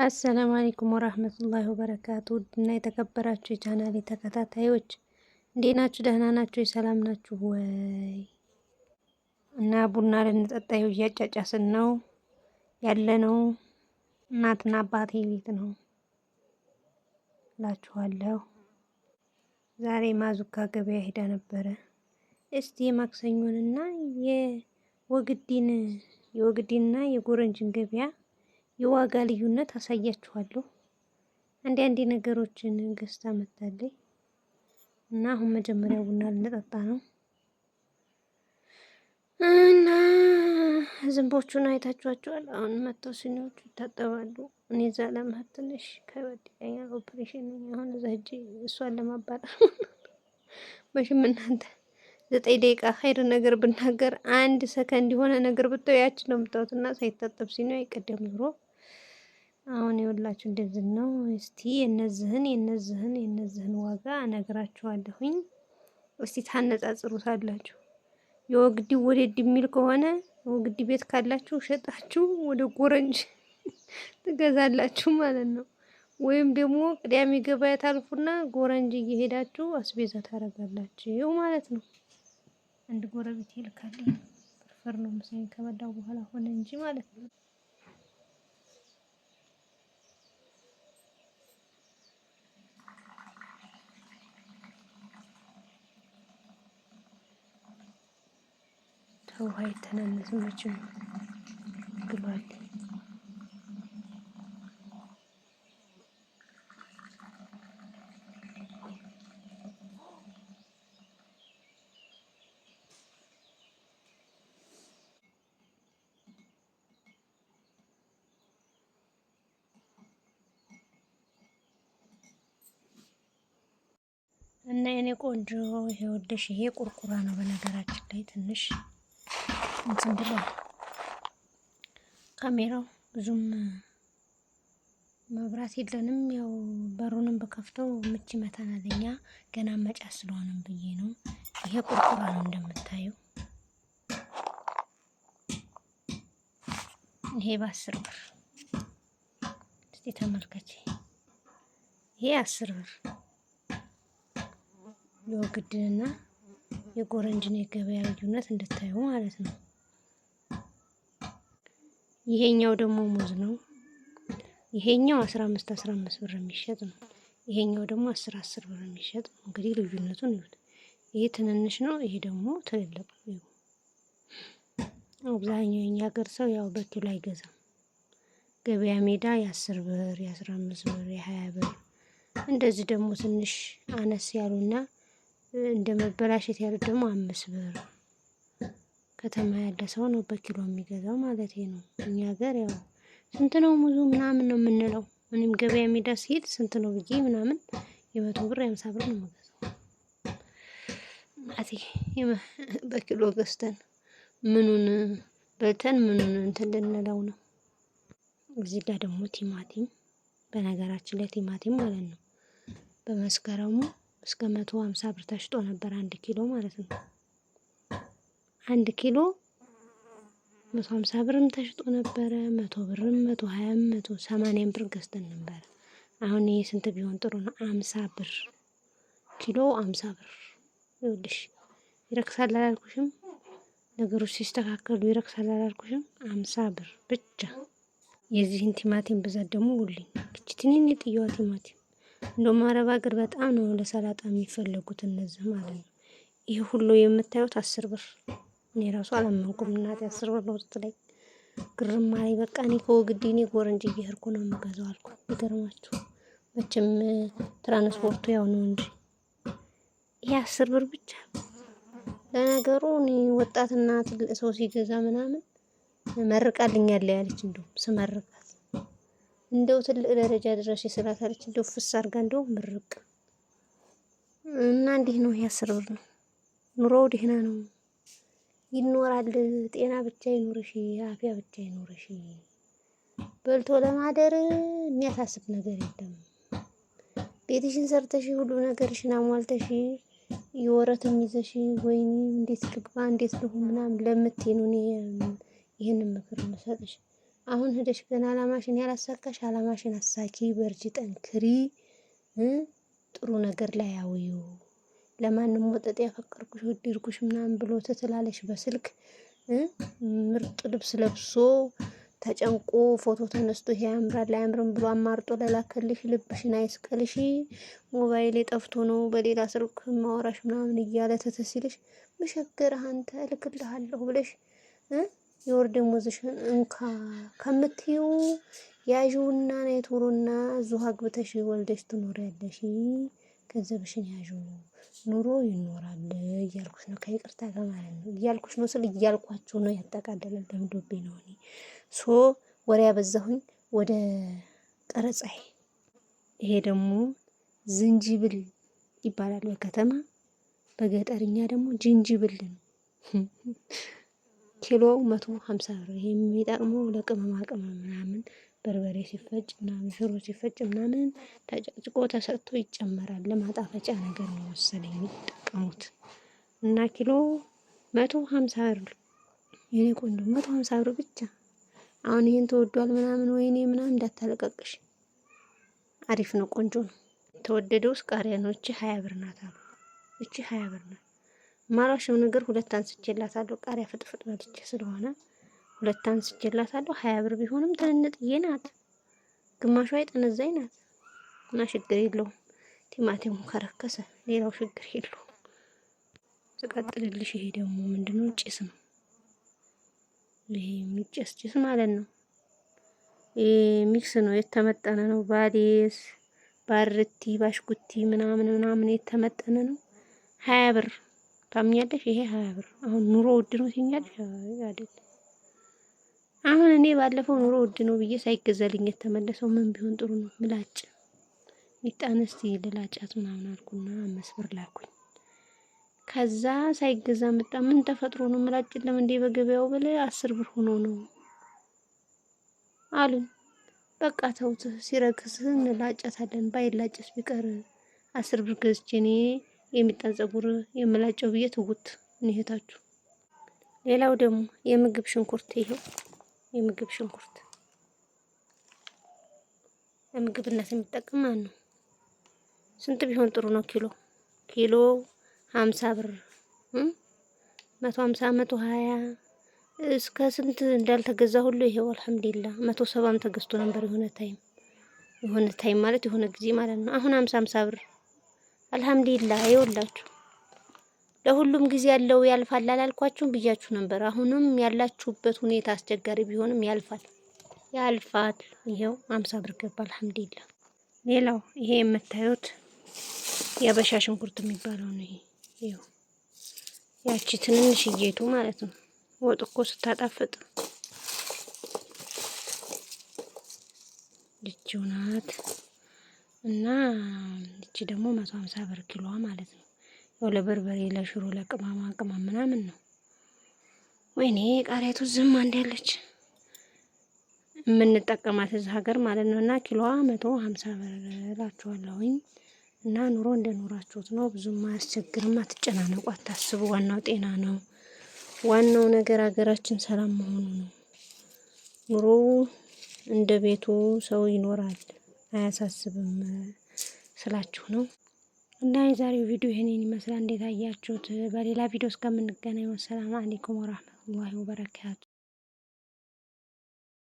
አሰላሙ አለይኩም ወራህመቱላሂ ወበረካቱ። እና የተከበራችሁ የቻናሌ ተከታታዮች እንዴት ናችሁ? ደህና ናችሁ? ሰላም ናችሁ ወይ? እና ቡና ልንጠጣ ይኸው እያጫጫስን ነው ያለነው። እናትና አባቴ ቤት ነው እላችኋለሁ። ዛሬ ማዙካ ገበያ ሄዳ ነበረ። እስቲ የማክሰኞንና የወግዲንና የጎረንጅን ገበያ የዋጋ ልዩነት አሳያችኋለሁ። አንዳንድ ነገሮችን ገዝታ መጣለች እና አሁን መጀመሪያ ቡና ልንጠጣ ነው። እና ዝንቦቹን አይታችኋቸዋል። አሁን መጥተው ሲኒዎቹ ይታጠባሉ። እኔ እዛ ለመሄድ ትንሽ ከበድ ይለኛል። ኦፕሬሽን ነኝ አሁን እዛ ሂጅ እሷን ለማባረር መቼም እናንተ 9 ደቂቃ ኸይር ነገር ብናገር 1 ሰከንድ የሆነ ነገር ብታዩ ያች ነው የምታዩት። እና ሳይታጠብ ሲኒው አይቀደም ኑሮ አሁን ይኸውላችሁ እንደዚህ ነው። እስቲ የነዚህን ዋጋ እነግራችኋለሁኝ። እስቲ ታነጻጽሩታላችሁ። የወግዲ ወደድ የሚል ከሆነ ወግዲ ቤት ካላችሁ ሸጣችሁ ወደ ጎረንጅ ትገዛላችሁ ማለት ነው። ወይም ደግሞ ቅዳሜ ገበያ ታልፉና ጎረንጅ እየሄዳችሁ አስቤዛ ታረጋላችሁ ማለት ነው። አንድ ጎረቤት ይልካልኝ ፍርፍር ነው ምሳዬን ከበላው በኋላ ሆነ እንጂ ማለት ነው። ውሃ የተናነሰ መቼም ብሏል። እና የኔ ቆንጆ ይኸውልሽ ይሄ ቁርቁራ ነው። በነገራችን ላይ ትንሽ እንትን ብሏል ካሜራው፣ ብዙም መብራት የለንም። ያው በሩንም በከፍተው ምች ይመታናል። እኛ ገና መጫስ ስለሆነም ብዬ ነው። ይሄ ቁርቁራ ነው እንደምታዩ። ይሄ በ10 ብር እስቲ ተመልከች። ይሄ 10 ብር የወግድና የጎረንጅን የገበያ ልዩነት እንድታዩ ማለት ነው። ይሄኛው ደግሞ ሙዝ ነው። ይሄኛው 15 ብር የሚሸጥ ነው። ይሄኛው ደግሞ 10 ብር የሚሸጥ ነው። እንግዲህ ልዩነቱን ይሁት። ይሄ ትንንሽ ነው፣ ይሄ ደግሞ ትልልቅ ነው። አብዛኛው የኛ ሀገር ሰው ያው በኪሎ አይገዛም። ገበያ ሜዳ የ10 ብር፣ የ15 ብር፣ የ20 ብር እንደዚህ ደግሞ ትንሽ አነስ ያሉና እንደ መበላሸት ያሉት ደግሞ 5 ብር። ከተማ ያለ ሰው ነው በኪሎ የሚገዛው ማለት ነው። እኛ ሀገር ያው ስንት ነው ሙዙ ምናምን ነው የምንለው። እኔም ገበያ ሜዳ ሲሄድ ስንት ነው ብዬ ምናምን የ100 ብር የ50 ብር ነው የምገዛው። አቲ በኪሎ ገዝተን ምኑን በልተን ምኑን እንትን ልንለው ነው። እዚህ ጋር ደግሞ ቲማቲም፣ በነገራችን ላይ ቲማቲም ማለት ነው በመስከረሙ እስከ 150 ብር ተሽጦ ነበር 1 ኪሎ ማለት ነው። 1 ኪሎ 150 ብርም ተሽጦ ነበረ፣ 100 ብርም፣ 120ም፣ 180 ብር ገዝተን ነበር። አሁን ይሄ ስንት ቢሆን ጥሩ ነው? 50 ብር ኪሎ 50 ብር። ይኸውልሽ ይረክሳል አላልኩሽም? ነገሮች ሲስተካከሉ ይረክሳል አላልኩሽም? 50 ብር ብቻ። የዚህን ቲማቲም ብዛት ደግሞ ሁሉኝ ትንኝ ጥየዋ ቲማቲም እንደውም አረብ ሀገር በጣም ነው ለሰላጣ የሚፈለጉት እነዚህ ማለት ነው። ይሄ ሁሉ የምታዩት 10 ብር። እኔ ራሱ አላመንኩም እናቴ 10 ብር ነው ስትለኝ ግርም አለኝ። በቃ እኔ ከወግዲ ጎረንጅ እየሄድኩ ነው የምገዛው አልኩ። ይገርማችሁ መቼም ትራንስፖርቱ ያው ነው እንጂ ይሄ 10 ብር ብቻ። ለነገሩ እኔ ወጣትና ትልቅ ሰው ሲገዛ ምናምን መርቃልኛል ያለች እንደውም ስመርቃት እንደው ትልቅ ደረጃ ድረስ ስላታለች እንደው ፍስ አድርጋ እንደው ምርቅ እና እንዲህ ነው። ይሄ 10 ብር ነው። ኑሮው ደህና ነው፣ ይኖራል። ጤና ብቻ ይኖርሽ፣ አፍያ ብቻ ይኖርሽ። በልቶ ለማደር የሚያሳስብ ነገር የለም። ቤትሽን ሰርተሽ ሁሉ ነገርሽን አሟልተሽ የወረትም ይዘሽ ወይኔ እንዴት ልግባ እንዴት ልሁን ምናምን ለምትይኑ እኔ ይሄንን ምክር የምሰጥሽ አሁን ሄደሽ ገና አላማሽን ያላሳካሽ አላማሽን አሳኪ፣ በርቺ፣ ጠንክሪ። ጥሩ ነገር ላይ አውዪው። ለማንም ወጠጤ ያፈቀርኩሽ ወደድኩሽ ምናምን ብሎ ትትላለሽ በስልክ ምርጥ ልብስ ለብሶ ተጨንቆ ፎቶ ተነስቶ ይሄ ያምራል አያምርም ብሎ አማርጦ ለላከልሽ ልብሽን አይስቀልሽ። ሞባይሌ ጠፍቶ ነው በሌላ ስልክ ማወራሽ ምናምን እያለ ትተሲልሽ መሸገርህ አንተ እልክልሃለሁ ብለሽ የወር ደመወዝሽን እንካ ከምትይው ያዥውና ነይ ቶሎና እዚሁ አግብተሽ ወልደሽ ትኖሪያለሽ። ገንዘብሽን ያዥው ኑሮ ይኖራል እያልኩሽ ነው። ከይቅርታ ጋር ማለት ነው እያልኩሽ ነው ስል እያልኳችሁ ነው። ያጠቃለለ ለምዶብኝ ነው። እኔ ወሬ ያበዛሁኝ። ወደ ቀረጻዬ። ይሄ ደግሞ ዝንጅብል ይባላል በከተማ፣ በገጠርኛ ደግሞ ጅንጅብል ነው። ኪሎው 150 ብር። ይሄ የሚጠቅመው ለቅመማ ቅመም ምናምን በርበሬ ሲፈጭ ምናምን ሽሮ ሲፈጭ ምናምን ተጨጭቆ ተሰጥቶ ይጨመራል። ለማጣፈጫ ነገር ነው መሰለኝ የሚጠቀሙት። እና ኪሎ 150 ብር። የኔ ቆንጆ 150 ብር ብቻ። አሁን ይሄን ተወዷል ምናምን ወይኔ ምናምን እንዳታለቀቅሽ። አሪፍ ነው፣ ቆንጆ ነው። የተወደደውስ ቃሪያ ነው። እቺ 20 ብር ናት አሉ። እቺ 20 ብር ናት። ማራሽው ነገር 2 አንስቼላታለሁ። ቃሪያ ፍጥፍጥ በልቼ ስለሆነ 2 አንስቼላታለሁ። 20 ብር ቢሆንም ትንንጥዬ ናት። ግማሿ የጠነዛኝ ናት እና ችግር የለውም። ቲማቲሙ ከረከሰ ሌላው ችግር የለውም። ተቀጥልልሽ። ይሄ ደግሞ ምንድነው? ጭስ ነው። ይሄ የሚጨስ ጭስ ማለት ነው። ይሄ ሚክስ ነው፣ የተመጠነ ነው። ባዴስ፣ ባርቲ፣ ባሽኩቲ ምናምን የተመጠነ ነው። 20 ብር ታምኛለሽ? ይሄ 20 ብር። አሁን ኑሮ ውድ ነው ትኛለሽ አይደል? አሁን እኔ ባለፈው ኑሮ ውድ ነው ብዬ ሳይገዛልኝ የተመለሰው ምን ቢሆን ጥሩ ነው? ምላጭ ሚጣነስ ለላጫት ምናምን አልኩና 5 ብር ላኩኝ። ከዛ ሳይገዛ መጣ። ምን ተፈጥሮ ነው ምላጭ ለምን በገበያው በለ 10 ብር ሆኖ ነው አሉ። በቃ ተውት፣ ሲረክስ እንላጨታለን። ባይላጭስ ቢቀር 10 ብር ገዝቼ እኔ የሚጣን ፀጉር የምላጨው ብዬ ትውት እህታችሁ። ሌላው ደግሞ የምግብ ሽንኩርት። ይሄው የምግብ ሽንኩርት ለምግብነት የሚጠቅም ማን ነው? ስንት ቢሆን ጥሩ ነው? ኪሎ 50 ብር 150 120 እስከ ስንት እንዳልተገዛ ሁሉ ይሄው አልሐምዱሊላህ 170 ተገዝቶ ነበር የሆነ ታይም ማለት የሆነ ጊዜ ማለት ነው። አሁን 50 ብር አልሐምዱሊላህ። ይኸውላችሁ ለሁሉም ጊዜ ያለው ያልፋል አላልኳችሁም ብያችሁ ነበር። አሁንም ያላችሁበት ሁኔታ አስቸጋሪ ቢሆንም ያልፋል። ይሄው 50 ብር ገባ አልሐምዱሊላህ። ሌላው ይሄ የምታዩት የአበሻ ሽንኩርት የሚባለው ነው። ይሄው ያቺ ትንንሽዬቱ ማለት ነው። ወጥ እኮ ስታጣፍጥ ልጅው ናት። እና እቺ ደግሞ 150 ብር ኪሎዋ ማለት ነው። ያው ለበርበሬ፣ ለሽሮ፣ ለቅመማ ቅመም ምናምን ነው። ወይኔ ቃሪያቱ ዝም አንድ ያለች የምንጠቀማት እዚህ ሀገር ማለት ነው። እና ኪሎዋ 150 ብር እላችኋለሁኝ። እና ኑሮ እንደኖራችሁት ነው። ብዙም አያስቸግርም። አትጨናነቁ፣ አታስቡ። ዋናው ጤና ነው። ዋናው ነገር ሀገራችን ሰላም መሆኑ ነው። ኑሮ እንደ ቤቱ ሰው ይኖራል፣ አያሳስብም ስላችሁ ነው። እና የዛሬው ቪዲዮ ይሄንን ይመስላል። እንዴት አያችሁት? በሌላ ቪዲዮ እስከምንገናኝ ወሰላም አለይኩም ወራህመቱላሂ ወበረካቱ።